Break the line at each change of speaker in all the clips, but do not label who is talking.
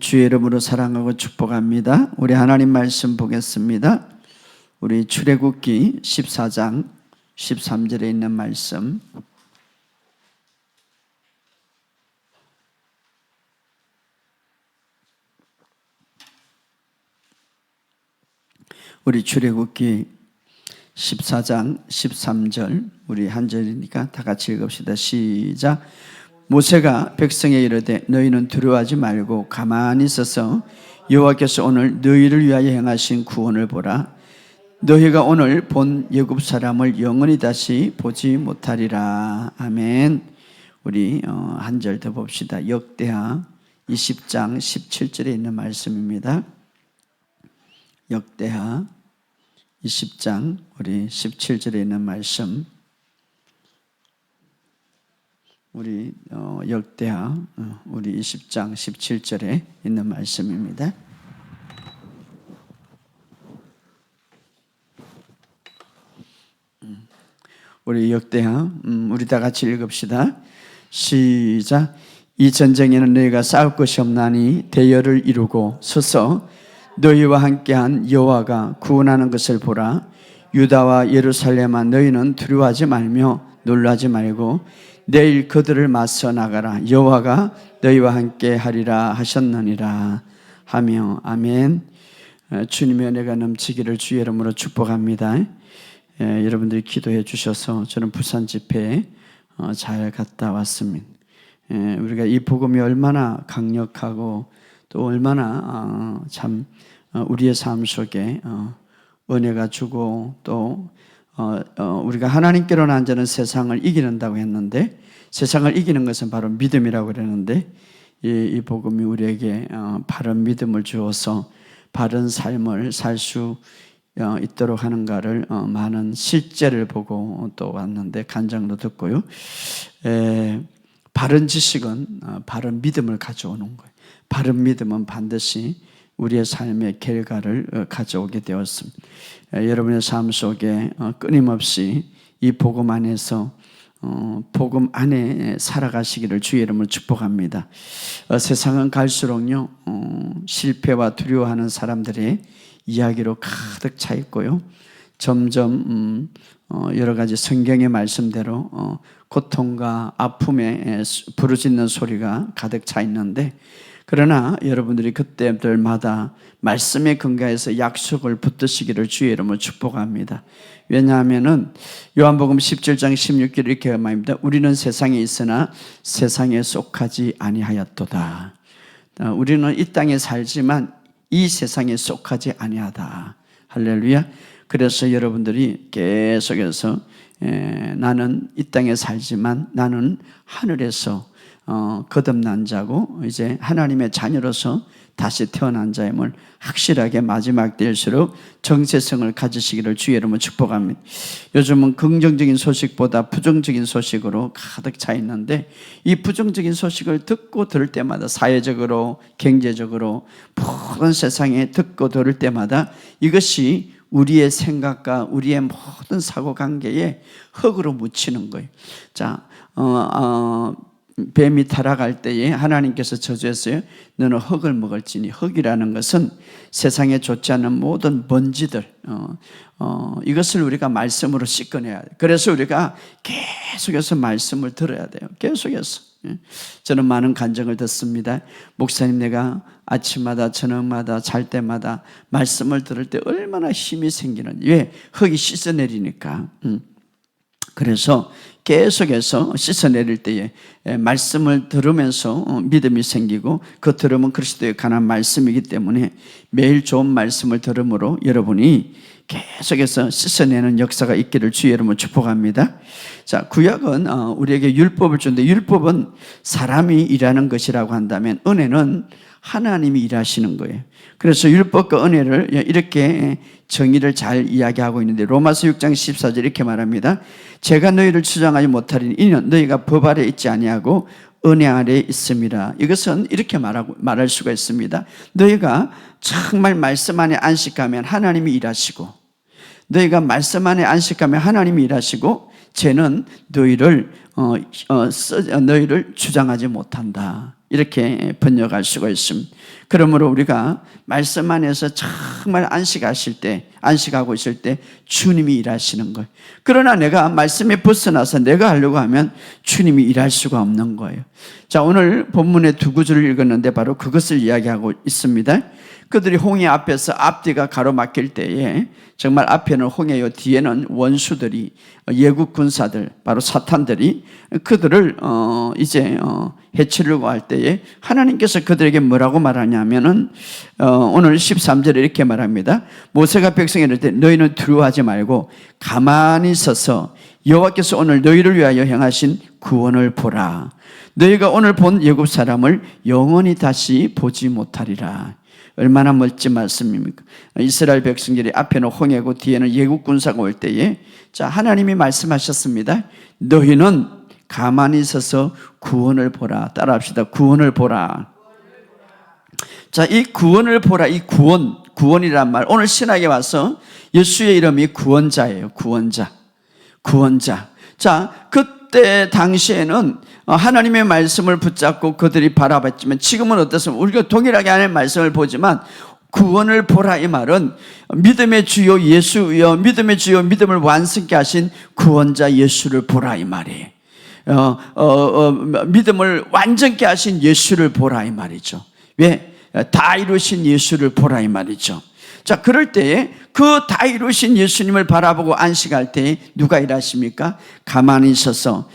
주의 이름으로 사랑하고 축복합니다. 우리 하나님 말씀 보겠습니다. 우리 출애굽기 14장 13절에 있는 말씀, 우리 출애굽기 14장 13절, 우리 한 절이니까 다 같이 읽읍시다. 시작. 모세가 백성에 이르되 너희는 두려워하지 말고 가만히 있어서 여호와께서 오늘 너희를 위하여 행하신 구원을 보라. 너희가 오늘 본 애굽 사람을 영원히 다시 보지 못하리라. 아멘. 우리 한 절 더 봅시다. 역대하 20장 17절에 있는 말씀입니다. 역대하 20장 우리 17절에 있는 말씀, 우리 역대하 우리 20장 17절에 있는 말씀입니다. 우리 역대하 우리 다 같이 읽읍시다. 시작. 이 전쟁에는 너희가 싸울 것이 없나니 대열을 이루고 서서 너희와 함께한 여호와가 구원하는 것을 보라. 유다와 예루살렘아 너희는 두려워하지 말며 놀라지 말고 내일 그들을 맞서 나가라. 여호와가 너희와 함께 하리라 하셨느니라 하며. 아멘. 주님의 은혜가 넘치기를 주의 이름으로 축복합니다. 여러분들이 기도해 주셔서 저는 부산 집회에 잘 갔다 왔습니다. 우리가 이 복음이 얼마나 강력하고 또 얼마나 참 우리의 삶 속에 은혜가 주고 또 우리가 하나님께로 난 자는 세상을 이기는다고 했는데, 세상을 이기는 것은 바로 믿음이라고 그랬는데, 이 복음이 우리에게 바른 믿음을 주어서 바른 삶을 살 수 있도록 하는가를 많은 실제를 보고 또 왔는데 간증도 듣고요. 바른 지식은 바른 믿음을 가져오는 거예요. 바른 믿음은 반드시 우리의 삶의 결과를 가져오게 되었습니다. 여러분의 삶 속에 끊임없이 이 복음 안에서 복음 안에 살아가시기를 주의 이름으로 축복합니다. 세상은 갈수록요 실패와 두려워하는 사람들의 이야기로 가득 차 있고요. 점점 여러 가지 성경의 말씀대로 고통과 아픔에 부르짖는 소리가 가득 차 있는데, 그러나 여러분들이 그때들마다 말씀에 근거해서 약속을 붙드시기를 주의 이름으로 축복합니다. 왜냐하면 요한복음 17장 16절 이렇게 말합니다. 우리는 세상에 있으나 세상에 속하지 아니하였도다. 우리는 이 땅에 살지만 이 세상에 속하지 아니하다. 할렐루야. 그래서 여러분들이 계속해서 나는 이 땅에 살지만 나는 하늘에서 거듭난 자고 이제 하나님의 자녀로서 다시 태어난 자임을 확실하게 마지막 때일수록 정체성을 가지시기를 주의 이름으로 축복합니다. 요즘은 긍정적인 소식보다 부정적인 소식으로 가득 차 있는데, 이 부정적인 소식을 듣고 들을 때마다 사회적으로 경제적으로 모든 세상에 듣고 들을 때마다 이것이 우리의 생각과 우리의 모든 사고관계에 흙으로 묻히는 거예요. 자, 뱀이 타락할 때에 하나님께서 저주했어요. 너는 흙을 먹을지니. 흙이라는 것은 세상에 좋지 않은 모든 먼지들, 이것을 우리가 말씀으로 씻어내야 돼요. 그래서 우리가 계속해서 말씀을 들어야 돼요. 계속해서. 저는 많은 간증을 듣습니다. 목사님, 내가 아침마다 저녁마다 잘 때마다 말씀을 들을 때 얼마나 힘이 생기는지. 왜? 흙이 씻어내리니까. 그래서 계속해서 씻어내릴 때에 말씀을 들으면서 믿음이 생기고, 그 들으면 그리스도에 관한 말씀이기 때문에 매일 좋은 말씀을 들음으로 여러분이 계속해서 씻어내는 역사가 있기를 주의 이름으로 축복합니다. 자, 구약은 우리에게 율법을 주는데, 율법은 사람이 일하는 것이라고 한다면 은혜는 하나님이 일하시는 거예요. 그래서 율법과 은혜를 이렇게 정의를 잘 이야기하고 있는데, 로마서 6장 14절 이렇게 말합니다. 제가 너희를 주장하지 못하리니 이는 너희가 법 아래 있지 아니하고 은혜 아래 있음이라. 이것은 이렇게 말할 수가 있습니다. 너희가 정말 말씀 안에 안식하면 하나님이 일하시고, 너희가 말씀 안에 안식하면 하나님이 일하시고, 죄는 너희를 주장하지 못한다. 이렇게 번역할 수가 있습니다. 그러므로 우리가 말씀 안에서 정말 안식하고 있을 때 주님이 일하시는 거예요. 그러나 내가 말씀에 벗어나서 내가 하려고 하면 주님이 일할 수가 없는 거예요. 자, 오늘 본문의 두 구절을 읽었는데 바로 그것을 이야기하고 있습니다. 그들이 홍해 앞에서 앞뒤가 가로막힐 때에 정말 앞에는 홍해요, 뒤에는 원수들이, 예국 군사들, 바로 사탄들이 그들을 해치려고 할 때에 하나님께서 그들에게 뭐라고 말하냐면은 오늘 13절에 이렇게 말합니다. 모세가 백성에 이를 때 너희는 두려워하지 말고 가만히 서서 여호와께서 오늘 너희를 위하여 행하신 구원을 보라. 너희가 오늘 본 애굽 사람을 영원히 다시 보지 못하리라. 얼마나 멋진 말씀입니까? 이스라엘 백성들이 앞에는 홍해고 뒤에는 예국 군사가 올 때에 자, 하나님이 말씀하셨습니다. 너희는 가만히 서서 구원을 보라. 따라합시다. 구원을 보라. 자, 이 구원을 보라. 이 구원이란 말. 오늘 신학에 와서 예수의 이름이 구원자예요. 구원자. 자, 그때 당시에는 하나님의 말씀을 붙잡고 그들이 바라봤지만 지금은 어떻습니까? 우리가 동일하게 하나님의 말씀을 보지만 구원을 보라 이 말은 믿음의 주요 예수여, 믿음의 주요, 믿음을 완성케 하신 구원자 예수를 보라 이 말이에요. 믿음을 완전케 하신 예수를 보라 이 말이죠. 왜? 다 이루신 예수를 보라 이 말이죠. 자, 그럴 때에 그 다 이루신 예수님을 바라보고 안식할 때에 누가 일하십니까? 가만히 있어서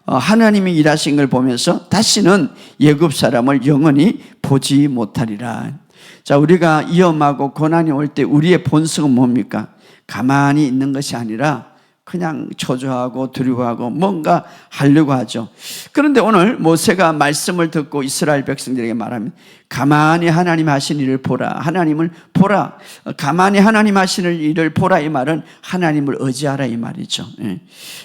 하나님이 일하신 걸 보면서 다시는 애굽 사람을 영원히 보지 못하리라. 자, 우리가 위험하고 고난이 올 때 우리의 본성은 뭡니까? 가만히 있는 것이 아니라 그냥 초조하고 두려워하고 뭔가 하려고 하죠. 그런데 오늘 모세가 말씀을 듣고 이스라엘 백성들에게 말합니다. 가만히 하나님 하신 일을 보라. 하나님을 보라. 가만히 하나님 하시는 일을 보라 이 말은 하나님을 의지하라 이 말이죠.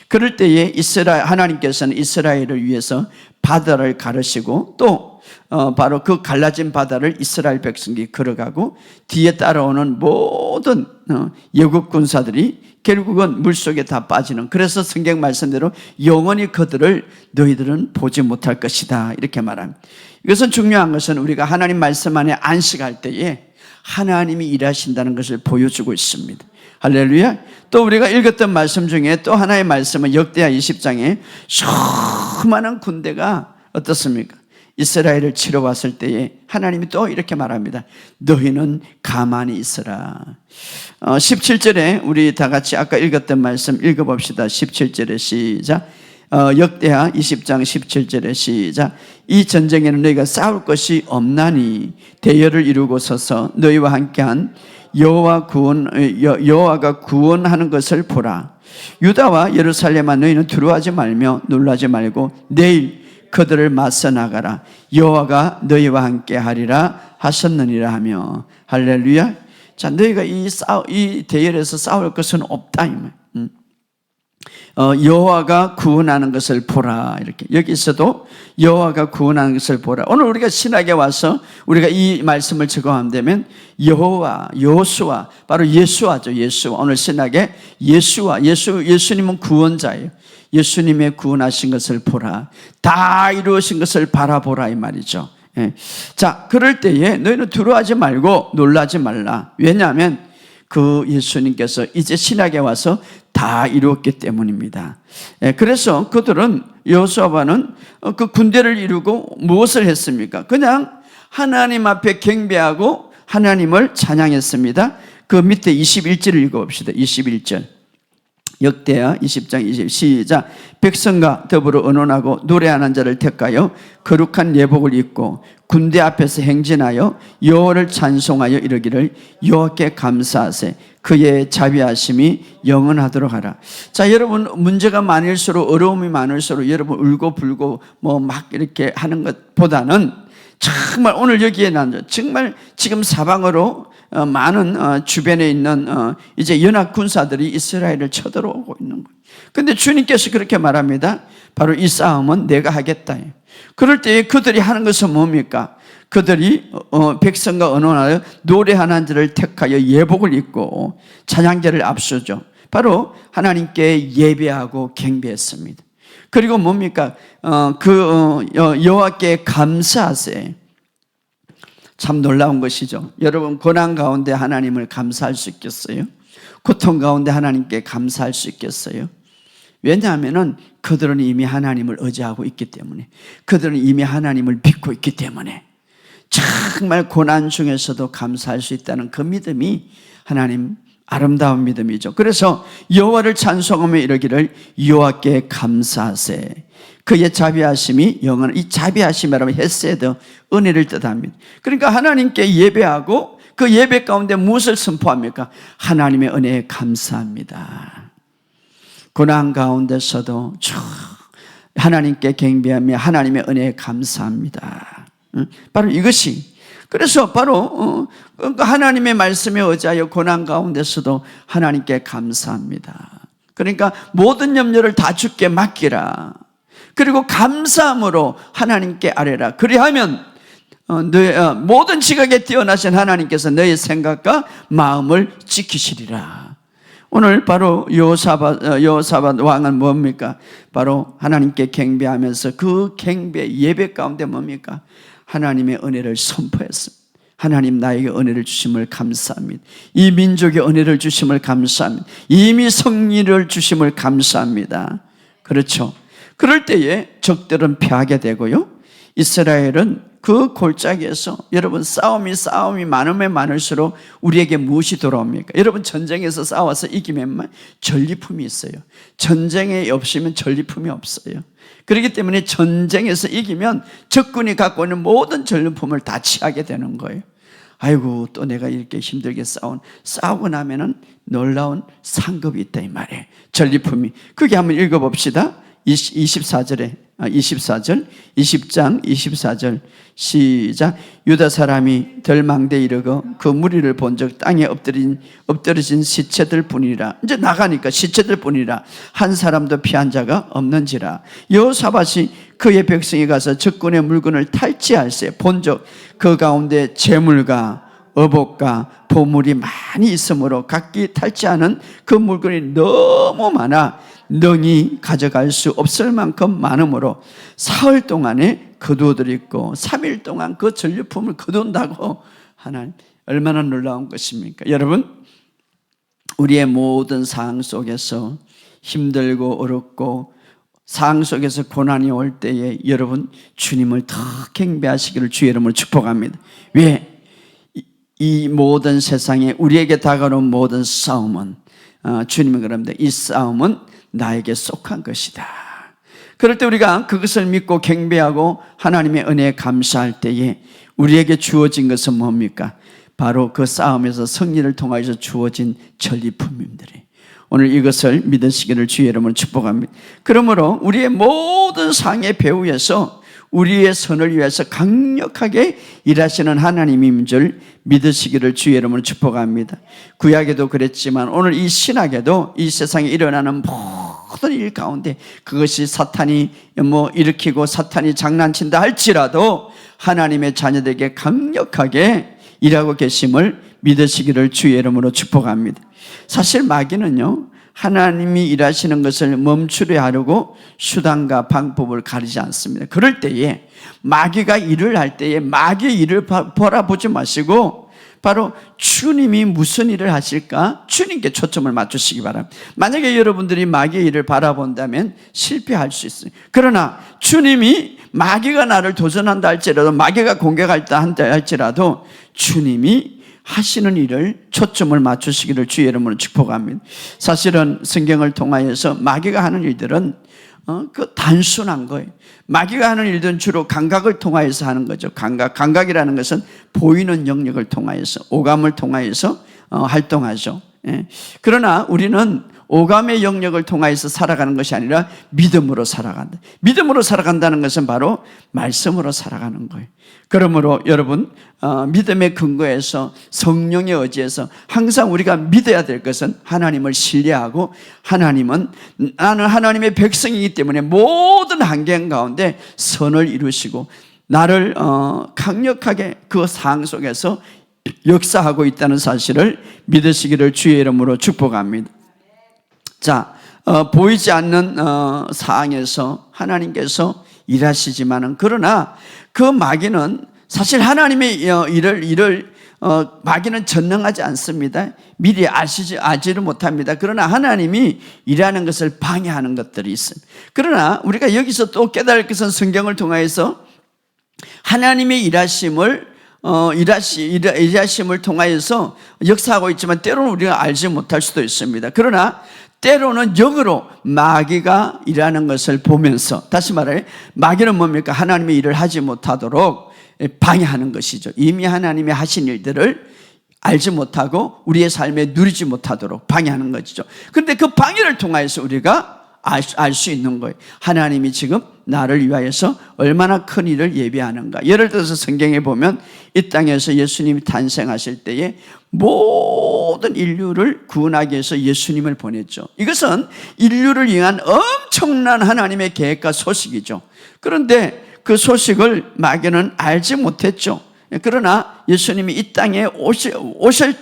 그럴 때에 하나님께서는 이스라엘을 위해서 바다를 가르시고 또 바로 그 갈라진 바다를 이스라엘 백성이 걸어가고 뒤에 따라오는 모든 애국 군사들이 결국은 물속에 다 빠지는, 그래서 성경 말씀대로 영원히 그들을 너희들은 보지 못할 것이다 이렇게 말합니다. 이것은 중요한 것은 우리가 하나님 말씀 안에 안식할 때에 하나님이 일하신다는 것을 보여주고 있습니다. 할렐루야. 또 우리가 읽었던 말씀 중에 또 하나의 말씀은 역대하 20장에 수많은 군대가 어떻습니까? 이스라엘을 치러 왔을 때에 하나님이 또 이렇게 말합니다. 너희는 가만히 있어라. 17절에 우리 다 같이 아까 읽었던 말씀 읽어봅시다. 17절에 시작. 역대하 20장 17절에 시작. 이 전쟁에는 너희가 싸울 것이 없나니 대열을 이루고 서서 너희와 함께한 여호와가 구원하는 것을 보라. 유다와 예루살렘아 너희는 두려워하지 말며 놀라지 말고 내일 그들을 맞서 나가라. 여호와가 너희와 함께 하리라 하셨느니라 하며. 할렐루야. 자, 너희가 이 대열에서 싸울 것은 없다 이 말. 여호와가 구원하는 것을 보라. 이렇게 여기서도 여호와가 구원하는 것을 보라. 오늘 우리가 신학에 와서 우리가 이 말씀을 적용하면 여호와, 여호수아, 바로 예수아죠. 예수아. 오늘 신학에 예수님은 구원자예요. 예수님의 구원하신 것을 보라. 다 이루어진 것을 바라보라 이 말이죠. 자, 그럴 때에 너희는 두려워하지 말고 놀라지 말라. 왜냐하면 그 예수님께서 이제 신학에 와서 다 이루었기 때문입니다. 그래서 그들은 여호수아는 그 군대를 이루고 무엇을 했습니까? 그냥 하나님 앞에 경배하고 하나님을 찬양했습니다. 그 밑에 21절을 읽어봅시다. 21절. 역대하 20장 20 시작. 백성과 더불어 언론하고 노래하는 자를 택하여 거룩한 예복을 입고 군대 앞에서 행진하여 여호와를 찬송하여 이르기를 여호와께 감사하세. 그의 자비하심이 영원하도록 하라. 자, 여러분 문제가 많을수록 어려움이 많을수록 여러분 울고 불고 뭐 막 이렇게 하는 것보다는 정말 오늘 여기에 난 정말 지금 사방으로 많은 주변에 있는 이제 연합 군사들이 이스라엘을 쳐들어오고 있는 거예요. 그런데 주님께서 그렇게 말합니다. 바로 이 싸움은 내가 하겠다. 그럴 때 그들이 하는 것은 뭡니까? 그들이 백성과 언론하여 노래하는 자를 택하여 예복을 입고 찬양제를 앞서죠. 바로 하나님께 예배하고 경배했습니다. 그리고 뭡니까? 여호와께 감사하세. 참 놀라운 것이죠. 여러분, 고난 가운데 하나님을 감사할 수 있겠어요? 고통 가운데 하나님께 감사할 수 있겠어요? 왜냐하면 그들은 이미 하나님을 의지하고 있기 때문에, 그들은 이미 하나님을 믿고 있기 때문에 정말 고난 중에서도 감사할 수 있다는 그 믿음이 하나님 아름다운 믿음이죠. 그래서 여호와를 찬송하며 이르기를 여호와께 감사하세. 그의 자비하심이 영원한, 이 자비하심이라면 헤세드, 은혜를 뜻합니다. 그러니까 하나님께 예배하고 그 예배 가운데 무엇을 선포합니까? 하나님의 은혜에 감사합니다. 고난 가운데서도 하나님께 경배하며 하나님의 은혜에 감사합니다. 바로 이것이, 그래서 바로 하나님의 말씀에 의지하여 고난 가운데서도 하나님께 감사합니다. 그러니까 모든 염려를 다 주께 맡기라. 그리고 감사함으로 하나님께 아뢰라. 그리하면 너의 모든 지각에 뛰어나신 하나님께서 너의 생각과 마음을 지키시리라. 오늘 바로 여호사밧 왕은 뭡니까? 바로 하나님께 경배하면서 그 경배 예배 가운데 뭡니까? 하나님의 은혜를 선포했습니다. 하나님, 나에게 은혜를 주심을 감사합니다. 이 민족에 은혜를 주심을 감사합니다. 이미 승리를 주심을 감사합니다. 그렇죠. 그럴 때에 적들은 패하게 되고요, 이스라엘은 그 골짜기에서, 여러분, 싸움이 많으면 많을수록 우리에게 무엇이 돌아옵니까? 여러분, 전쟁에서 싸워서 이기면 전리품이 있어요. 전쟁에 없으면 전리품이 없어요. 그렇기 때문에 전쟁에서 이기면 적군이 갖고 있는 모든 전리품을 다 취하게 되는 거예요. 아이고, 또 내가 이렇게 힘들게 싸우고 나면은 놀라운 상급이 있다, 이 말이에요. 전리품이. 그게 한번 읽어봅시다. 20장 24절 시작. 유다 사람이 덜망대에 이르고 그 무리를 본즉 땅에 엎드러진 시체들 뿐이라. 이제 나가니까 시체들 뿐이라. 한 사람도 피한 자가 없는지라. 여호사밧이 그의 백성이 가서 적군의 물건을 탈취할세. 본즉 그 가운데 재물과 어복과 보물이 많이 있으므로 각기 탈취하는 그 물건이 너무 많아 능히 가져갈 수 없을 만큼 많으므로 사흘 동안에 거두어들였고 3일 동안 그 전리품을 거둔다고. 하나님, 얼마나 놀라운 것입니까? 여러분, 우리의 모든 상황 속에서 힘들고 어렵고 상황 속에서 고난이 올 때에 여러분, 주님을 더 경배하시기를 주의 이름으로 축복합니다. 왜? 이 모든 세상에 우리에게 다가오는 모든 싸움은 주님이 그럽니다. 이 싸움은 나에게 속한 것이다. 그럴 때 우리가 그것을 믿고 경배하고 하나님의 은혜에 감사할 때에 우리에게 주어진 것은 뭡니까? 바로 그 싸움에서 승리를 통하여서 주어진 전리품들이. 오늘 이것을 믿으시기를 주의 이름으로 축복합니다. 그러므로 우리의 모든 상의 배후에서 우리의 선을 위해서 강력하게 일하시는 하나님인 줄 믿으시기를 주의 이름으로 축복합니다. 구약에도 그랬지만 오늘 이 신약에도 이 세상에 일어나는 모든 일 가운데 그것이 사탄이 일으키고 사탄이 장난친다 할지라도 하나님의 자녀들에게 강력하게 일하고 계심을 믿으시기를 주의 이름으로 축복합니다. 사실 마귀는요, 하나님이 일하시는 것을 멈추려 하려고 수단과 방법을 가리지 않습니다. 그럴 때에 마귀가 일을 할 때에 마귀의 일을 바라보지 마시고 바로 주님이 무슨 일을 하실까? 주님께 초점을 맞추시기 바랍니다. 만약에 여러분들이 마귀의 일을 바라본다면 실패할 수 있어요. 그러나 주님이 마귀가 나를 도전한다 할지라도 마귀가 공격한다 할지라도 주님이 하시는 일을 초점을 맞추시기를 주의 이름으로 축복합니다. 사실은 성경을 통하여서 마귀가 하는 일들은 단순한 거예요. 마귀가 하는 일들은 주로 감각을 통하여서 하는 거죠. 감각이라는 것은 보이는 영역을 통하여서, 오감을 통하여서 활동하죠. 그러나 우리는 오감의 영역을 통하여서 살아가는 것이 아니라 믿음으로 살아간다. 믿음으로 살아간다는 것은 바로 말씀으로 살아가는 거예요. 그러므로 여러분, 믿음의 근거에서 성령의 의지에서 항상 우리가 믿어야 될 것은 하나님을 신뢰하고, 하나님은 나는 하나님의 백성이기 때문에 모든 환경 가운데 선을 이루시고 나를 강력하게 그 상황 속에서 역사하고 있다는 사실을 믿으시기를 주의 이름으로 축복합니다. 자, 보이지 않는 상황에서 하나님께서 일하시지만은, 그러나 그 마귀는 사실 하나님의 일을 마귀는 전능하지 않습니다. 미리 알지를 못합니다. 그러나 하나님이 일하는 것을 방해하는 것들이 있습니다. 그러나 우리가 여기서 또 깨달을 것은 성경을 통하여서 하나님의 일하심을 통하여서 역사하고 있지만 때로는 우리가 알지 못할 수도 있습니다. 그러나 때로는 역으로 마귀가 일하는 것을 보면서, 다시 말해 마귀는 뭡니까? 하나님의 일을 하지 못하도록 방해하는 것이죠. 이미 하나님이 하신 일들을 알지 못하고 우리의 삶에 누리지 못하도록 방해하는 것이죠. 그런데 그 방해를 통해서 우리가 알 수 있는 거예요. 하나님이 지금 나를 위하여서 얼마나 큰 일을 예비하는가. 예를 들어서 성경에 보면 이 땅에서 예수님이 탄생하실 때에 모든 인류를 구원하기 위해서 예수님을 보냈죠. 이것은 인류를 위한 엄청난 하나님의 계획과 소식이죠. 그런데 그 소식을 마귀는 알지 못했죠. 그러나 예수님이 이 땅에 오셨을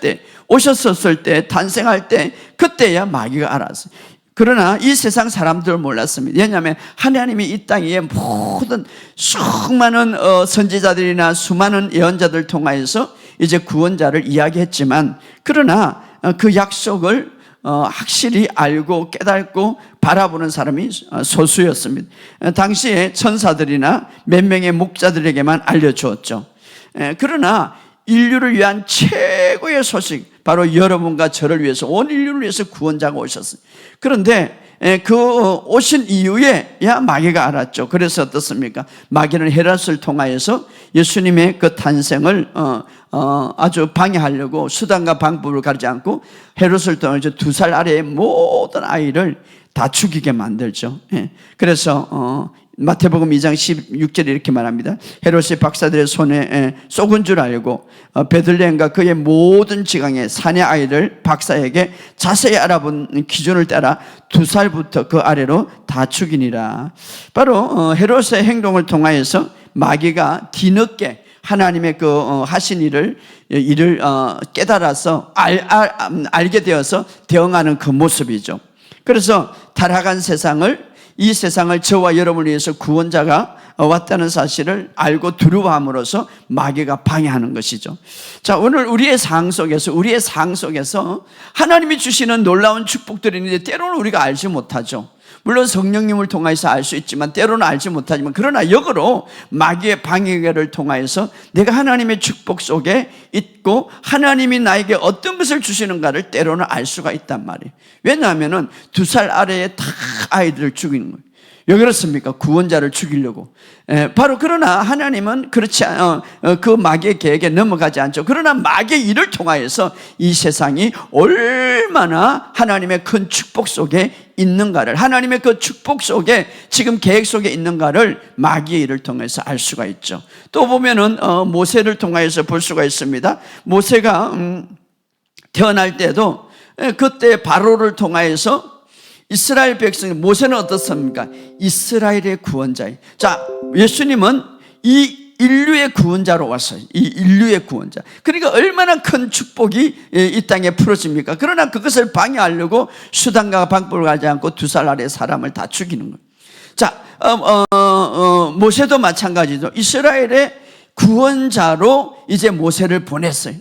때, 탄생할 때, 그때야 마귀가 알았어요. 그러나 이 세상 사람들은 몰랐습니다. 왜냐하면 하나님이 이 땅에 모든 수많은 선지자들이나 수많은 예언자들을 통하여서 이제 구원자를 이야기했지만, 그러나 그 약속을 확실히 알고 깨닫고 바라보는 사람이 소수였습니다. 당시에 천사들이나 몇 명의 목자들에게만 알려주었죠. 그러나 인류를 위한 최고의 소식, 바로 여러분과 저를 위해서, 온 인류를 위해서 구원자가 오셨어요. 그런데 그 오신 이후에야 마귀가 알았죠. 그래서 어떻습니까? 마귀는 헤롯을 통하여서 예수님의 그 탄생을 아주 방해하려고 수단과 방법을 가리지 않고 헤롯을 통해서 2살 아래의 모든 아이를 다 죽이게 만들죠. 그래서 마태복음 2장 16절에 이렇게 말합니다. 헤롯이 박사들의 손에 쏘은 줄 알고 베들레헴과 그의 모든 지방의 사내 아이를 박사에게 자세히 알아본 기준을 따라 2살부터 그 아래로 다 죽이니라. 바로 헤롯의 행동을 통하여서 마귀가 뒤늦게 하나님의 그 하신 일을 깨달아서 알게 되어서 대응하는 그 모습이죠. 그래서 타락한 이 세상을 저와 여러분을 위해서 구원자가 왔다는 사실을 알고 두려워함으로써 마귀가 방해하는 것이죠. 자, 오늘 우리의 상 속에서 하나님이 주시는 놀라운 축복들이 있는데 때로는 우리가 알지 못하죠. 물론 성령님을 통해서 알 수 있지만 때로는 알지 못하지만, 그러나 역으로 마귀의 방해를 통하여서 내가 하나님의 축복 속에 있고 하나님이 나에게 어떤 것을 주시는가를 때로는 알 수가 있단 말이에요. 왜냐하면 2살 아래의 다 아이들을 죽이는 거예요. 왜 그렇습니까? 구원자를 죽이려고. 바로 그러나 하나님은 그렇지 그 마귀의 계획에 넘어가지 않죠. 그러나 마귀의 일을 통하여서 이 세상이 얼마나 하나님의 큰 축복 속에 있는가를, 하나님의 그 축복 속에 지금 계획 속에 있는가를 마귀의 일을 통해서 알 수가 있죠. 또 보면은 모세를 통하여서 볼 수가 있습니다. 모세가 태어날 때도 그때 바로를 통하여서 이스라엘 백성, 모세는 어떻습니까? 이스라엘의 구원자예요. 자, 예수님은 이 인류의 구원자로 왔어요. 이 인류의 구원자. 그러니까 얼마나 큰 축복이 이 땅에 풀어집니까? 그러나 그것을 방해하려고 수단과 방법을 가지 않고 2살 아래 사람을 다 죽이는 거예요. 자, 모세도 마찬가지죠. 이스라엘의 구원자로 이제 모세를 보냈어요.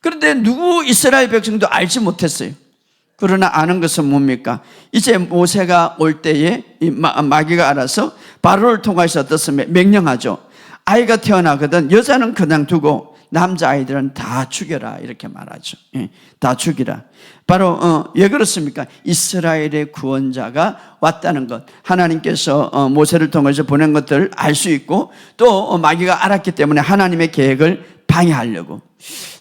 그런데 누구 이스라엘 백성도 알지 못했어요. 그러나 아는 것은 뭡니까? 이제 모세가 올 때에 마귀가 알아서 바로를 통해서 어떻습니까? 명령하죠. 아이가 태어나거든 여자는 그냥 두고 남자아이들은 다 죽여라, 이렇게 말하죠. 다 죽이라. 바로 왜 그렇습니까? 이스라엘의 구원자가 왔다는 것, 하나님께서 모세를 통해서 보낸 것들을 알 수 있고, 또 마귀가 알았기 때문에 하나님의 계획을 방해하려고.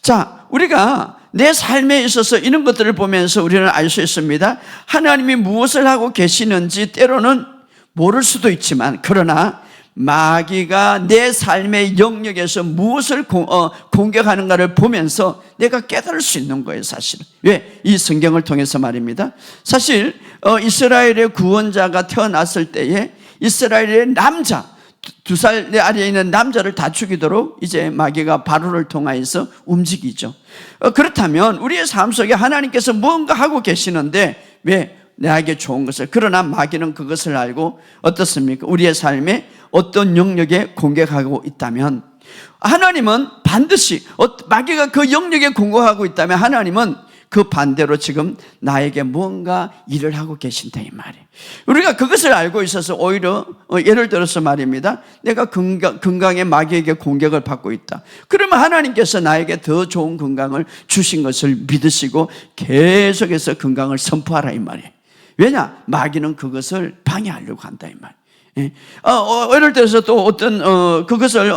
자, 우리가 내 삶에 있어서 이런 것들을 보면서 우리는 알 수 있습니다. 하나님이 무엇을 하고 계시는지 때로는 모를 수도 있지만, 그러나 마귀가 내 삶의 영역에서 무엇을 공격하는가를 보면서 내가 깨달을 수 있는 거예요, 사실은. 왜? 이 성경을 통해서 말입니다. 사실 이스라엘의 구원자가 태어났을 때에 이스라엘의 남자, 2살 아래에 있는 남자를 다 죽이도록 이제 마귀가 바로를 통하여서 움직이죠. 그렇다면 우리의 삶 속에 하나님께서 무언가 하고 계시는데 왜 나에게 좋은 것을. 그러나 마귀는 그것을 알고 어떻습니까? 우리의 삶에 어떤 영역에 공격하고 있다면 하나님은 반드시, 마귀가 그 영역에 공격하고 있다면 하나님은 그 반대로 지금 나에게 뭔가 일을 하고 계신다 이 말이에요. 우리가 그것을 알고 있어서 오히려 예를 들어서 말입니다, 내가 건강에 마귀에게 공격을 받고 있다. 그러면 하나님께서 나에게 더 좋은 건강을 주신 것을 믿으시고 계속해서 건강을 선포하라 이 말이에요. 왜냐? 마귀는 그것을 방해하려고 한다 이 말이에요. 예를 들어서 또 어떤 그것을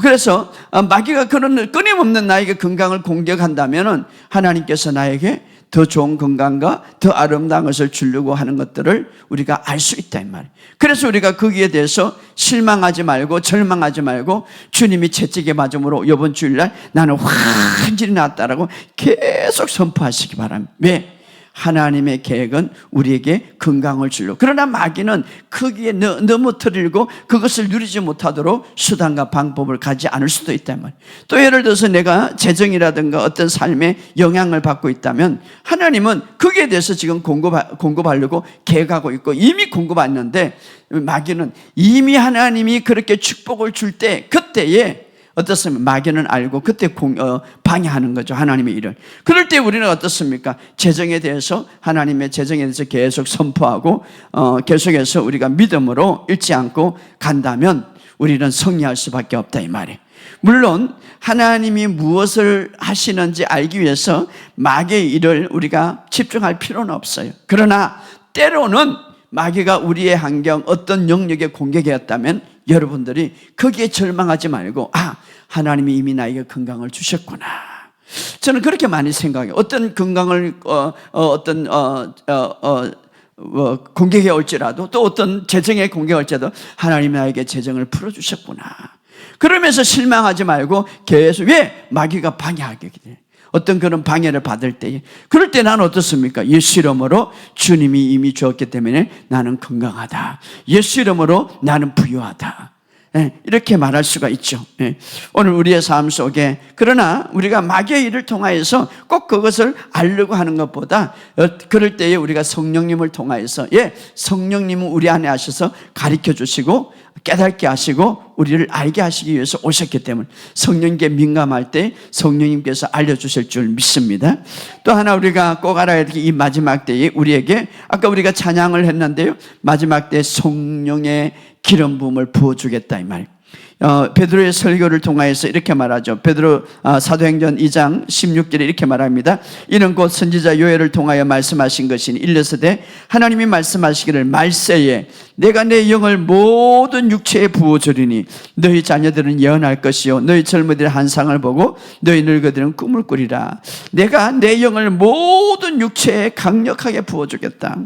그래서 마귀가 그런 끊임없는 나에게 건강을 공격한다면은 하나님께서 나에게 더 좋은 건강과 더 아름다운 것을 주려고 하는 것들을 우리가 알 수 있다 이 말이에요. 그래서 우리가 거기에 대해서 실망하지 말고 절망하지 말고 주님이 채찍에 맞음으로 이번 주일날 나는 완전히 낫다라고 계속 선포하시기 바랍니다. 왜? 하나님의 계획은 우리에게 건강을 주려고. 그러나 마귀는 거기에 넘어뜨리고 그것을 누리지 못하도록 수단과 방법을 가지 않을 수도 있단 말이에요. 또 예를 들어서 내가 재정이라든가 어떤 삶에 영향을 받고 있다면 하나님은 거기에 대해서 지금 공급하려고 계획하고 있고 이미 공급했는데, 마귀는 이미 하나님이 그렇게 축복을 줄 때 그때에 어떻습니까? 마귀는 알고 그때 방해하는 거죠, 하나님의 일을. 그럴 때 우리는 어떻습니까? 재정에 대해서, 하나님의 재정에 대해서 계속 선포하고 계속해서 우리가 믿음으로 잃지 않고 간다면 우리는 승리할 수밖에 없다 이 말이에요. 물론 하나님이 무엇을 하시는지 알기 위해서 마귀의 일을 우리가 집중할 필요는 없어요. 그러나 때로는 마귀가 우리의 환경, 어떤 영역에 공격이었다면 여러분들이 거기에 절망하지 말고 하나님이 이미 나에게 건강을 주셨구나. 저는 그렇게 많이 생각해요. 어떤 건강을 공격해 올지라도, 또 어떤 재정에 공격해 올지라도 하나님이 나에게 재정을 풀어주셨구나. 그러면서 실망하지 말고 계속, 왜? 마귀가 방해하게 돼요. 어떤 그런 방해를 받을 때에, 그럴 때 나는 어떻습니까? 예수 이름으로 주님이 이미 주었기 때문에 나는 건강하다. 예수 이름으로 나는 부유하다. 이렇게 말할 수가 있죠. 오늘 우리의 삶 속에, 그러나 우리가 마귀의 일을 통하여서 꼭 그것을 알려고 하는 것보다 그럴 때에 우리가 성령님을 통하여서, 성령님은 우리 안에 하셔서 가르쳐 주시고 깨닫게 하시고 우리를 알게 하시기 위해서 오셨기 때문에 성령님께 민감할 때 성령님께서 알려주실 줄 믿습니다. 또 하나 우리가 꼭 알아야 될 게, 이 마지막 때에 우리에게, 아까 우리가 찬양을 했는데요, 마지막 때 성령의 기름 부음을 부어주겠다 이 말. 베드로의 설교를 통하여서 이렇게 말하죠. 베드로 사도행전 2장 16절에 이렇게 말합니다. 이는 곧 선지자 요엘을 통하여 말씀하신 것이니 일러스되 하나님이 말씀하시기를 말세에 내가 내 영을 모든 육체에 부어주리니 너희 자녀들은 예언할 것이요 너희 젊은이들 환상을 보고 너희 늙은이들은 꿈을 꾸리라. 내가 내 영을 모든 육체에 강력하게 부어주겠다.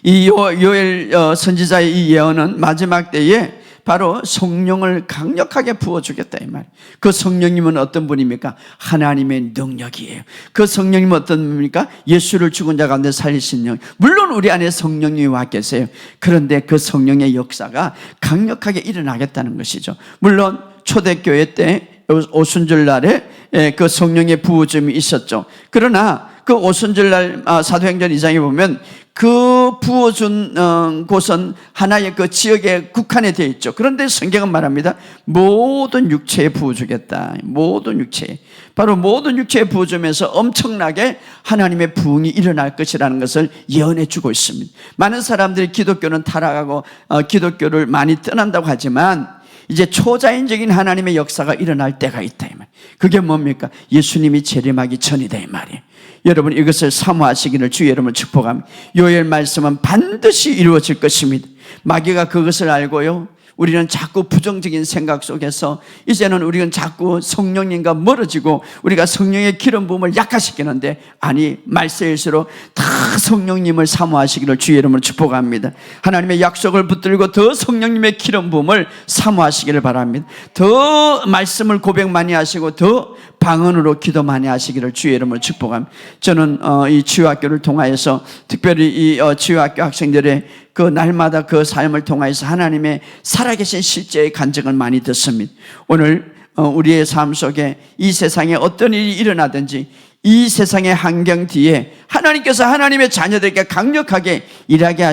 이 요엘 선지자의 이 예언은 마지막 때에 바로 성령을 강력하게 부어주겠다 이 말. 그 성령님은 어떤 분입니까? 하나님의 능력이에요. 그 성령님은 어떤 분입니까? 예수를 죽은 자 가운데 살리신 영. 물론 우리 안에 성령님이 와 계세요. 그런데 그 성령의 역사가 강력하게 일어나겠다는 것이죠. 물론 초대교회 때 오순절날에 그 성령의 부어줌이 있었죠. 그러나 그 오순절날 사도행전 2장에 보면 그 부어준 곳은 하나의 그 지역에 국한에 되어 있죠. 그런데 성경은 말합니다. 모든 육체에 부어주겠다. 모든 육체에. 바로 모든 육체에 부어주면서 엄청나게 하나님의 부흥이 일어날 것이라는 것을 예언해 주고 있습니다. 많은 사람들이 기독교는 타락하고 기독교를 많이 떠난다고 하지만 이제 초자연적인 하나님의 역사가 일어날 때가 있다 이 말. 그게 뭡니까? 예수님이 재림하기 전이다 이 말이에요. 여러분 이것을 사모하시기를 주 여러분을 축복합니다. 요엘 말씀은 반드시 이루어질 것입니다. 마귀가 그것을 알고요, 우리는 자꾸 부정적인 생각 속에서 이제는 우리는 자꾸 성령님과 멀어지고 우리가 성령의 기름 부음을 약화시키는데, 아니 말세일수록 다 성령님을 사모하시기를 주의 이름으로 축복합니다. 하나님의 약속을 붙들고 더 성령님의 기름 부음을 사모하시기를 바랍니다. 더 말씀을 고백 많이 하시고 더 방언으로 기도 많이 하시기를 주의 이름으로 축복합니다. 저는 이 치유학교를 통하여서 특별히 이 치유학교 학생들의 그 날마다 그 삶을 통하여서 하나님의 살아계신 실제의 간증을 많이 듣습니다. 오늘 우리의 삶 속에 이 세상에 어떤 일이 일어나든지 이 세상의 환경 뒤에 하나님께서 하나님의 자녀들에게 강력하게 일하게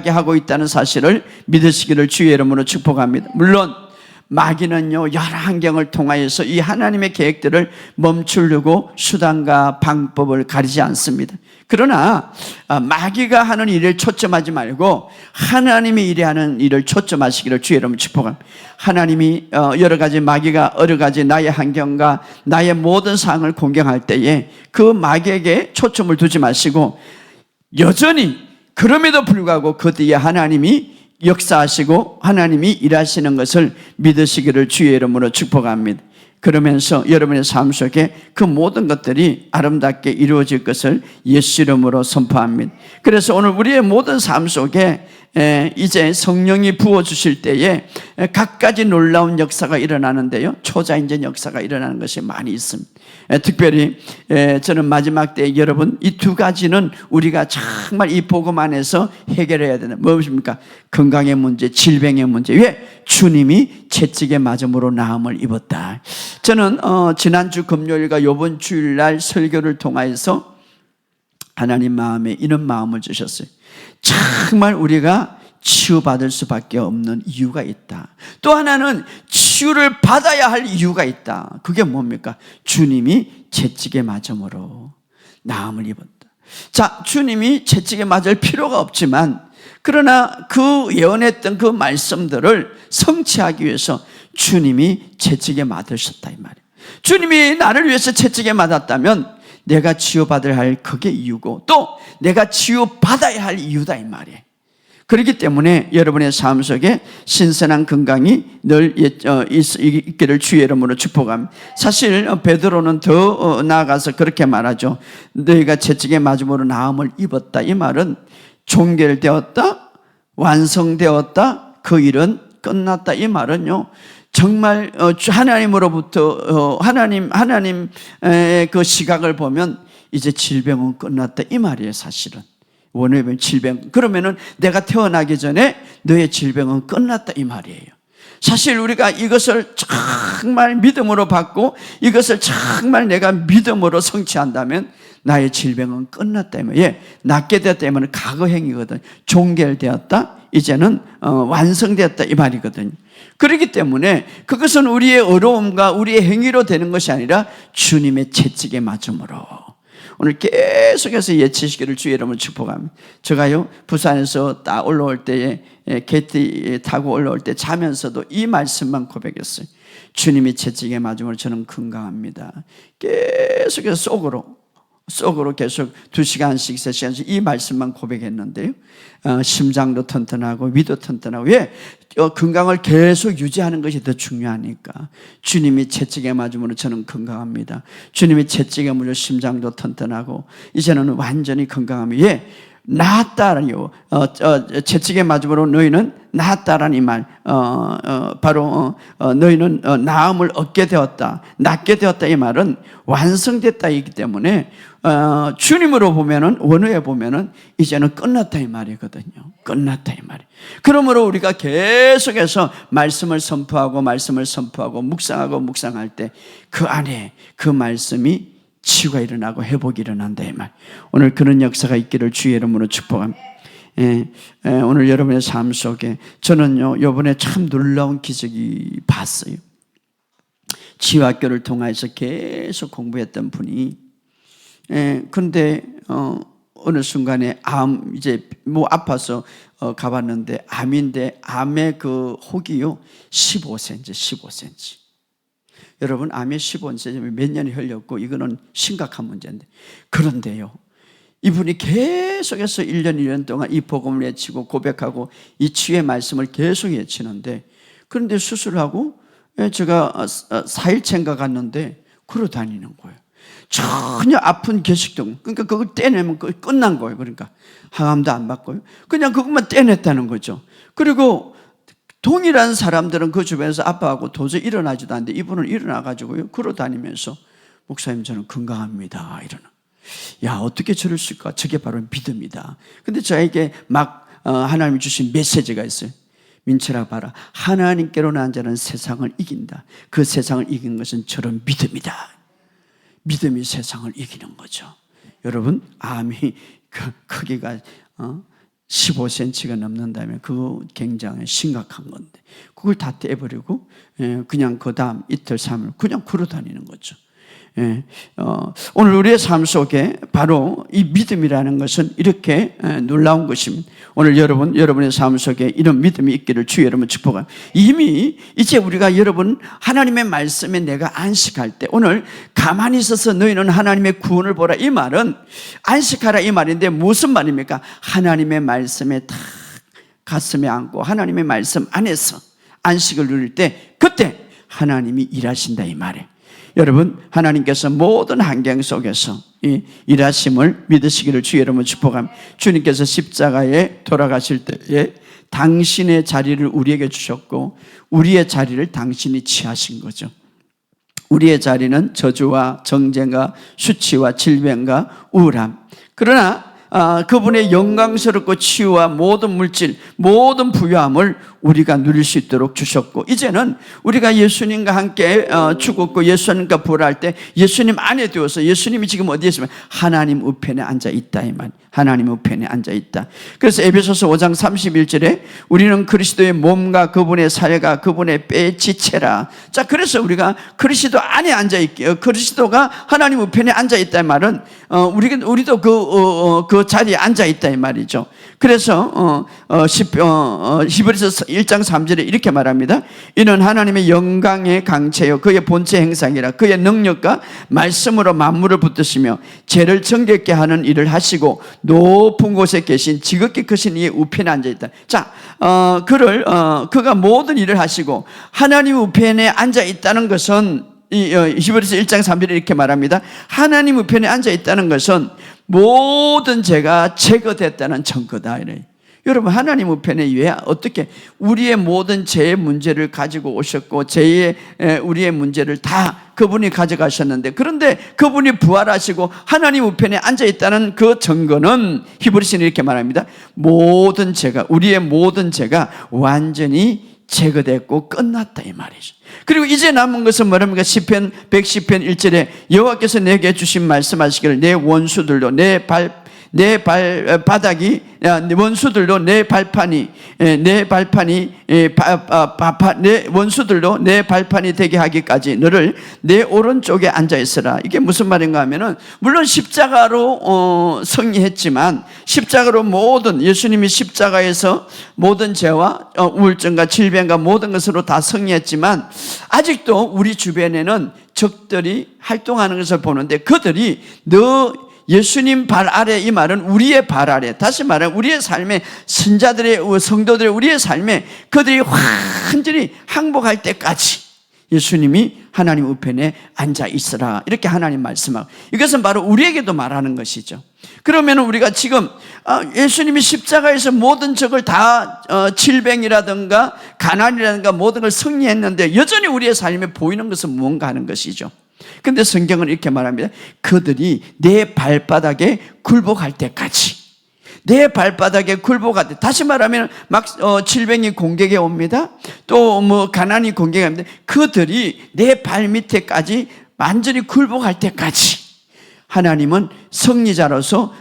하고 있다는 사실을 믿으시기를 주의 이름으로 축복합니다. 물론 마귀는요, 여러 환경을 통하여서 이 하나님의 계획들을 멈추려고 수단과 방법을 가리지 않습니다. 그러나 마귀가 하는 일을 초점하지 말고 하나님이 일하는 일을 초점하시기를 주의 이름으로 축복합니다. 하나님이 여러 가지 마귀가 여러 가지 나의 환경과 나의 모든 상황을 공격할 때에 그 마귀에게 초점을 두지 마시고 여전히 그럼에도 불구하고 그 뒤에 하나님이 역사하시고 하나님이 일하시는 것을 믿으시기를 주의 이름으로 축복합니다. 그러면서 여러분의 삶 속에 그 모든 것들이 아름답게 이루어질 것을 예수 이름으로 선포합니다. 그래서 오늘 우리의 모든 삶 속에 이제 성령이 부어주실 때에 갖가지 놀라운 역사가 일어나는데요, 초자연적 역사가 일어나는 것이 많이 있습니다. 특별히 저는 마지막 때 여러분 이 두 가지는 우리가 정말 이 복음 안에서 해결해야 되는 무엇입니까? 건강의 문제, 질병의 문제. 왜? 주님이 채찍에 맞음으로 나음을 입었다. 저는 지난주 금요일과 이번 주일날 설교를 통하여서 하나님 마음에 이런 마음을 주셨어요. 정말 우리가 치유받을 수밖에 없는 이유가 있다. 또 하나는 치유를 받아야 할 이유가 있다. 그게 뭡니까? 주님이 채찍에 맞음으로 나음을 입었다. 자, 주님이 채찍에 맞을 필요가 없지만 그러나 그 예언했던 그 말씀들을 성취하기 위해서 주님이 채찍에 맞으셨다 이 말이에요. 주님이 나를 위해서 채찍에 맞았다면 내가 치유받아야 할 그게 이유고 또 내가 치유받아야 할 이유다 이 말이에요. 그렇기 때문에 여러분의 삶 속에 신선한 건강이 늘 있기를 주의 이름으로 축복합니다. 사실 베드로는 더 나아가서 그렇게 말하죠. 너희가 채찍에 맞음으로 나음을 입었다. 이 말은 종결되었다, 완성되었다, 그 일은 끝났다. 이 말은요, 정말 하나님으로부터 하나님의 그 시각을 보면 이제 질병은 끝났다 이 말이에요. 사실은 원어에 질병, 그러면은 내가 태어나기 전에 너의 질병은 끝났다 이 말이에요. 사실 우리가 이것을 정말 믿음으로 받고 이것을 정말 내가 믿음으로 성취한다면 나의 질병은 끝났다. 예, 낫게 되었다면 과거행이거든. 종결되었다, 이제는 완성되었다 이 말이거든요. 그렇기 때문에 그것은 우리의 어려움과 우리의 행위로 되는 것이 아니라 주님의 채찍에 맞음으로 오늘 계속해서 예치시기를 주의 이름으로 축복합니다. 제가요 부산에서 딱 올라올 때에 개띠 타고 올라올 때 자면서도 이 말씀만 고백했어요. 주님이 채찍에 맞음으로 저는 건강합니다. 계속해서 속으로 계속 2시간씩 3시간씩 이 말씀만 고백했는데요, 심장도 튼튼하고 위도 튼튼하고. 왜? 건강을 계속 유지하는 것이 더 중요하니까. 주님이 채찍에 맞음으로 저는 건강합니다. 주님이 채찍에 맞으면 심장도 튼튼하고 이제는 완전히 건강합니다. 예, 나았다라니요. 채찍에 맞음으로 너희는 나았다라는 이 말, 바로 너희는 나음을 얻게 되었다, 낫게 되었다 이 말은 완성됐다이기 때문에 주님으로 보면은, 원어에 보면은 이제는 끝났다 이 말이거든요. 끝났다 이 말이. 그러므로 우리가 계속해서 말씀을 선포하고 묵상할 때 그 안에 그 말씀이 치유가 일어나고 회복이 일어난다 이 말. 오늘 그런 역사가 있기를 주의 이름으로 축복합니다. 오늘 여러분의 삶 속에 저는요 이번에 참 놀라운 기적이 봤어요. 치유학교를 통해서 계속 공부했던 분이 근데 어느 순간에 이제 아파서 가봤는데 암인데 암의 그 혹이요 15cm. 여러분, 암이 15cm 몇 년이 흘렸고 이거는 심각한 문제인데, 그런데요 이분이 계속해서 1년 동안 이 복음을 외치고 고백하고 이 치유의 말씀을 계속 외치는데, 그런데 수술하고 제가 4일째인가 갔는데 걸어 다니는 거예요. 전혀 아픈 결식도, 그러니까 그걸 떼내면 끝난 거예요. 그러니까 항암도 안 받고요, 그냥 그것만 떼냈다는 거죠. 그리고 동일한 사람들은 그 주변에서 아파하고 도저히 일어나지도 않는데 이분은 일어나가지고요 걸어 다니면서 목사님 저는 건강합니다 이러는. 야, 어떻게 저럴 수 있을까? 저게 바로 믿음이다. 근데 저에게 막 하나님이 주신 메시지가 있어요. 민철아 봐라. 하나님께로 난 자는 세상을 이긴다. 그 세상을 이기는 것은 저런 믿음이다. 믿음이 세상을 이기는 거죠. 여러분, 암이 그 크기가 15cm가 넘는다면 그거 굉장히 심각한 건데 그걸 다 떼버리고 그냥 그 다음 이틀 3일 그냥 걸어다니는 거죠. 오늘 우리의 삶 속에 바로 이 믿음이라는 것은 이렇게 놀라운 것입니다. 오늘 여러분의 삶 속에 이런 믿음이 있기를 주의 여러분 축복합니다. 이미 이제 우리가 여러분 하나님의 말씀에 내가 안식할 때 오늘 가만히 있어서 너희는 하나님의 구원을 보라 이 말은 안식하라 이 말인데 무슨 말입니까? 하나님의 말씀에 딱 가슴에 안고 하나님의 말씀 안에서 안식을 누릴 때 그때 하나님이 일하신다 이 말이에요. 여러분, 하나님께서 모든 환경 속에서 이 일하심을 믿으시기를 주의 여러분 축복합니다. 주님께서 십자가에 돌아가실 때에 당신의 자리를 우리에게 주셨고 우리의 자리를 당신이 취하신 거죠. 우리의 자리는 저주와 정죄와 수치와 질병과 우울함. 그러나 그분의 영광스럽고 치유와 모든 물질, 모든 부유함을 우리가 누릴 수 있도록 주셨고 이제는 우리가 예수님과 함께 죽었고 예수님과 부활할 때 예수님 안에 되어서 예수님이 지금 어디에 있으면 하나님 우편에 앉아 있다 이 말. 하나님 우편에 앉아 있다. 그래서 에베소서 5장 31절에 우리는 그리스도의 몸과 그분의 살과 그분의 뼈의 지체라. 자, 그래서 우리가 그리스도 안에 앉아 있게요. 그리스도가 하나님 우편에 앉아 있다 이 말은 우리도 그 자리에 앉아 있다 이 말이죠. 그래서 히브리서 1장 3절에 이렇게 말합니다. 이는 하나님의 영광의 강체요 그의 본체 행상이라. 그의 능력과 말씀으로 만물을 붙드시며 죄를 정결케 하는 일을 하시고 높은 곳에 계신 지극히 크신 이의 우편에 앉아있다. 자, 그가 모든 일을 하시고 하나님 우편에 앉아있다는 것은 히브리서 1장 3절에 이렇게 말합니다. 하나님 우편에 앉아있다는 것은 모든 죄가 제거됐다는 증거다 이래요. 여러분, 하나님 우편에 왜 어떻게 우리의 모든 죄의 문제를 가지고 오셨고 우리의 문제를 다 그분이 가져가셨는데 그런데 그분이 부활하시고 하나님 우편에 앉아있다는 그 증거는 히브리서는 이렇게 말합니다. 모든 죄가 우리의 모든 죄가 완전히 제거됐고 끝났다 이 말이죠. 그리고 이제 남은 것은 뭐랍니까? 시편 110편 1절에 여호와께서 내게 주신 말씀하시기를 내 원수들도 내 발바닥이 원수들도 내 발판이 내 원수들도 내 발판이 되게 하기까지 너를 내 오른쪽에 앉아 있으라. 이게 무슨 말인가 하면은 물론 십자가로 승리했지만 십자가로 모든 예수님이 십자가에서 모든 죄와 우울증과 질병과 모든 것으로 다 승리했지만 아직도 우리 주변에는 적들이 활동하는 것을 보는데 그들이 예수님 발 아래 이 말은 우리의 발 아래 다시 말하면 우리의 삶에 신자들의 성도들의 우리의 삶에 그들이 완전히 항복할 때까지 예수님이 하나님 우편에 앉아 있으라 이렇게 하나님 말씀하고 이것은 바로 우리에게도 말하는 것이죠. 그러면 우리가 지금 예수님이 십자가에서 모든 적을 다 질병이라든가 가난이라든가 모든 걸 승리했는데 여전히 우리의 삶에 보이는 것은 무언가 하는 것이죠. 그런데 성경은 이렇게 말합니다. 그들이 내 발바닥에 굴복할 때까지 내 발바닥에 굴복할 때 다시 말하면 막 질병이 공격해 옵니다. 또 가난이 공격해 옵니다. 그들이 내 발밑에까지 완전히 굴복할 때까지 하나님은 승리자로서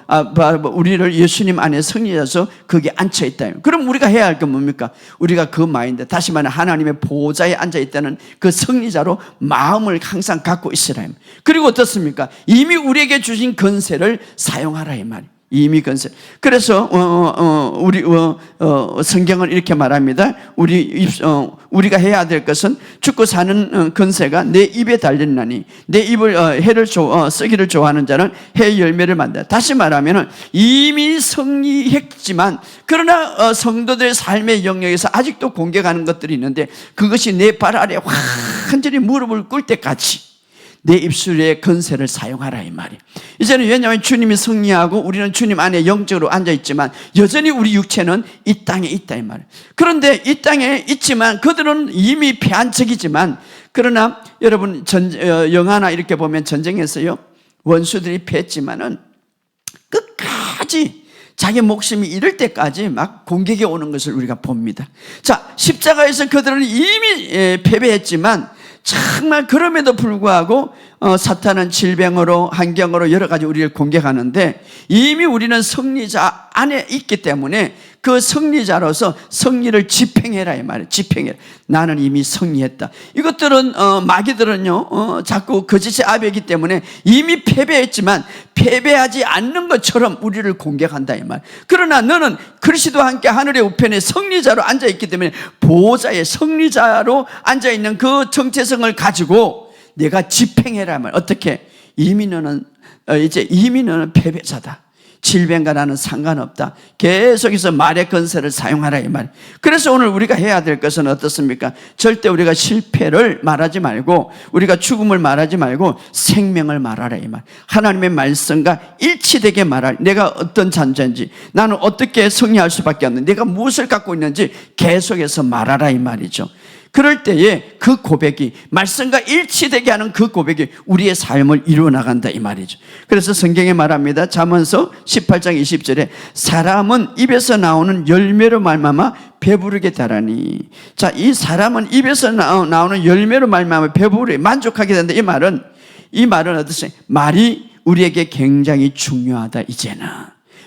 우리를 예수님 안에 승리자로서 거기에 앉혀있다. 그럼 우리가 해야 할 건 뭡니까? 우리가 그 마인드 다시 말하면 하나님의 보좌에 앉아있다는 그 승리자로 마음을 항상 갖고 있으라. 그리고 어떻습니까? 이미 우리에게 주신 권세를 사용하라 이 말이에요. 이미 권세. 그래서 우리 성경은 이렇게 말합니다. 우리가 해야 될 것은 죽고 사는 권세가 내 입에 달렸나니 내 입을 해를 쓰기를 좋아하는 자는 해 열매를 만다. 다시 말하면은 이미 승리했지만 그러나 성도들의 삶의 영역에서 아직도 공격하는 것들이 있는데 그것이 내 발 아래 완전히 무릎을 꿇을 때까지 내 입술의 권세를 사용하라 이 말이에요. 이제는 왜냐하면 주님이 승리하고 우리는 주님 안에 영적으로 앉아있지만 여전히 우리 육체는 이 땅에 있다 이 말이에요. 그런데 이 땅에 있지만 그들은 이미 패한 척이지만 그러나 여러분 영화나 이렇게 보면 전쟁에서요 원수들이 패했지만은 끝까지 자기 목숨이 잃을 때까지 막 공격이 오는 것을 우리가 봅니다. 자, 십자가에서 그들은 이미 패배했지만 정말 그럼에도 불구하고 사탄은 질병으로 환경으로 여러 가지 우리를 공격하는데 이미 우리는 승리자 안에 있기 때문에 그 승리자로서 승리를 집행해라 이 말이에요. 집행해라. 나는 이미 승리했다. 이것들은 마귀들은요 자꾸 거짓의 아비이기 때문에 이미 패배했지만 패배하지 않는 것처럼 우리를 공격한다 이 말. 그러나 너는 그리스도와 함께 하늘의 우편에 승리자로 앉아있기 때문에 보호자의 승리자로 앉아있는 그 정체성을 가지고 내가 집행해라 말. 어떻게? 이미 너는 패배자다. 질병과 나는 상관없다. 계속해서 말의 건세를 사용하라 이 말. 그래서 오늘 우리가 해야 될 것은 어떻습니까? 절대 우리가 실패를 말하지 말고 우리가 죽음을 말하지 말고 생명을 말하라 이 말. 하나님의 말씀과 일치되게 말할. 내가 어떤 잔재인지 나는 어떻게 승리할 수밖에 없는 내가 무엇을 갖고 있는지 계속해서 말하라 이 말이죠. 그럴 때에 그 고백이 말씀과 일치되게 하는 그 고백이 우리의 삶을 이루어 나간다 이 말이죠. 그래서 성경에 말합니다. 잠언서 18장 20절에 사람은 입에서 나오는 열매로 말미암아 배부르게 자라니. 자, 이 사람은 입에서 나오는 열매로 말미암아 배부르게 만족하게 된다. 이 말은 어떠세요? 말이 우리에게 굉장히 중요하다. 이제는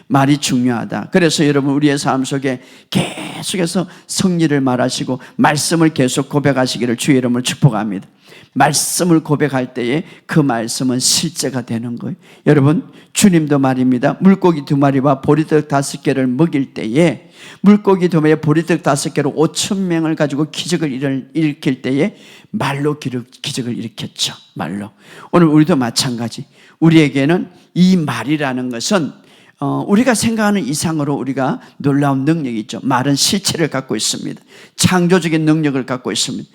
말이 중요하다. 그래서 여러분 우리의 삶 속에 계속해서 승리를 말하시고 말씀을 계속 고백하시기를 주의 이름으로 축복합니다. 말씀을 고백할 때에 그 말씀은 실제가 되는 거예요. 여러분 주님도 말입니다. 물고기 2마리와 보리떡 5개를 먹일 때에 물고기 2마리에 보리떡 5개로 5,000명을 가지고 기적을 일으킬 때에 말로 기적을 일으켰죠. 말로. 오늘 우리도 마찬가지. 우리에게는 이 말이라는 것은 우리가 생각하는 이상으로 우리가 놀라운 능력이 있죠. 말은 실체를 갖고 있습니다. 창조적인 능력을 갖고 있습니다.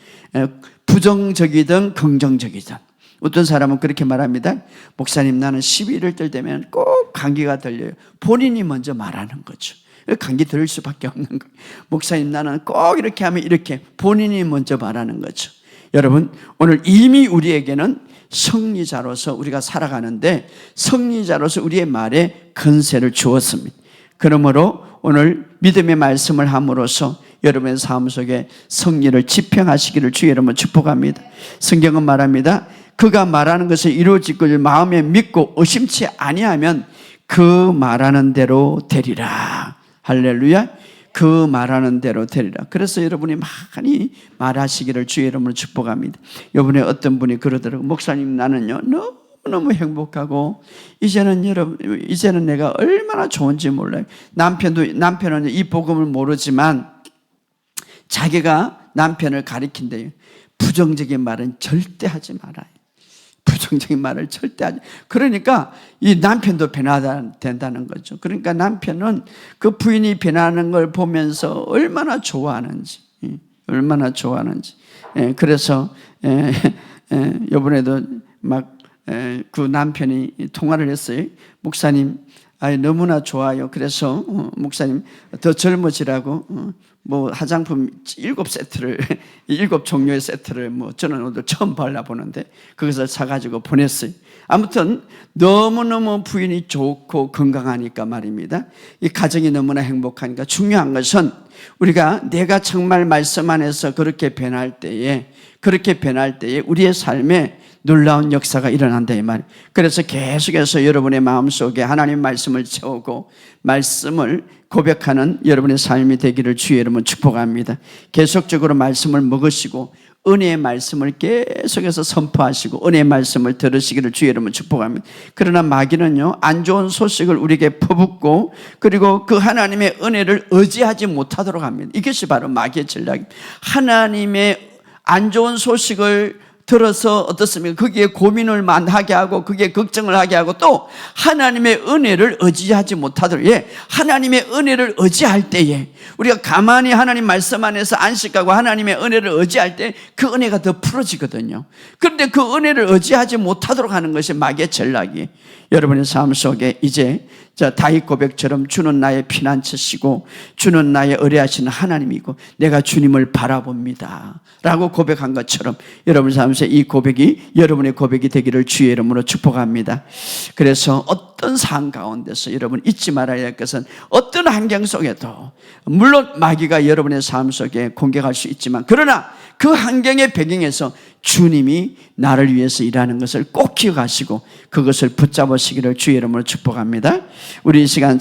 부정적이든 긍정적이든. 어떤 사람은 그렇게 말합니다. 목사님 나는 시비를 떨 때면 꼭 감기가 들려요. 본인이 먼저 말하는 거죠. 감기 들을 수밖에 없는 거예요. 목사님 나는 꼭 이렇게 하면 이렇게 본인이 먼저 말하는 거죠. 여러분 오늘 이미 우리에게는 승리자로서 우리가 살아가는데 승리자로서 우리의 말에 건세를 주었습니다. 그러므로 오늘 믿음의 말씀을 함으로써 여러분의 삶 속에 승리를 집행하시기를 주의 이름으로 축복합니다. 성경은 말합니다. 그가 말하는 것을 이루어질 마음에 믿고 의심치 아니하면 그 말하는 대로 되리라. 할렐루야. 그 말하는 대로 되리라. 그래서 여러분이 많이 말하시기를 주의 이름으로 축복합니다. 이번에 어떤 분이 그러더라고요. 목사님 나는요 너무 행복하고 이제는 내가 얼마나 좋은지 몰라요. 남편은 이 복음을 모르지만 자기가 남편을 가리킨대요. 부정적인 말은 절대 하지 말아요. 부정적인 말을 절대 하지. 그러니까 이 남편도 변화된다는 거죠. 그러니까 남편은 그 부인이 변하는 걸 보면서 얼마나 좋아하는지. 그래서 이번에도 막 그 남편이 통화를 했어요. 목사님 너무나 좋아요. 그래서 목사님 더 젊어지라고 뭐 화장품 7세트를 7종류의 세트를 뭐 저는 오늘 처음 발라보는데 그것을 사가지고 보냈어요. 아무튼 너무너무 부인이 좋고 건강하니까 말입니다. 이 가정이 너무나 행복하니까 중요한 것은 우리가 내가 정말 말씀 안에서 그렇게 변할 때에 우리의 삶에 놀라운 역사가 일어난다 이 말. 그래서 계속해서 여러분의 마음속에 하나님 말씀을 채우고 말씀을 고백하는 여러분의 삶이 되기를 주의 이름으로 축복합니다. 계속적으로 말씀을 먹으시고 은혜의 말씀을 계속해서 선포하시고 은혜의 말씀을 들으시기를 주의 이름으로 축복합니다. 그러나 마귀는요 안 좋은 소식을 우리에게 퍼붓고 그리고 그 하나님의 은혜를 의지하지 못하도록 합니다. 이것이 바로 마귀의 전략입니다. 하나님의 안 좋은 소식을 들어서 어떻습니까? 거기에 고민을 하게 하고 거기에 걱정을 하게 하고 또 하나님의 은혜를 의지하지 못하도록 하나님의 은혜를 의지할 때에 우리가 가만히 하나님 말씀 안에서 안식하고 하나님의 은혜를 의지할 때 그 은혜가 더 풀어지거든요. 그런데 그 은혜를 의지하지 못하도록 하는 것이 마귀의 전략이에요. 여러분의 삶 속에 이제 자, 다윗 고백처럼 주는 나의 피난처시고 주는 나의 의뢰하시는 하나님이고 내가 주님을 바라봅니다 라고 고백한 것처럼 여러분 삶에서 이 고백이 여러분의 고백이 되기를 주의 이름으로 축복합니다. 그래서 어떤 상황 가운데서 여러분 잊지 말아야 할 것은 어떤 환경 속에도 물론 마귀가 여러분의 삶 속에 공격할 수 있지만 그러나 그 환경의 배경에서 주님이 나를 위해서 일하는 것을 꼭 기억하시고 그것을 붙잡으시기를 주의 이름으로 축복합니다. 우리 이 시간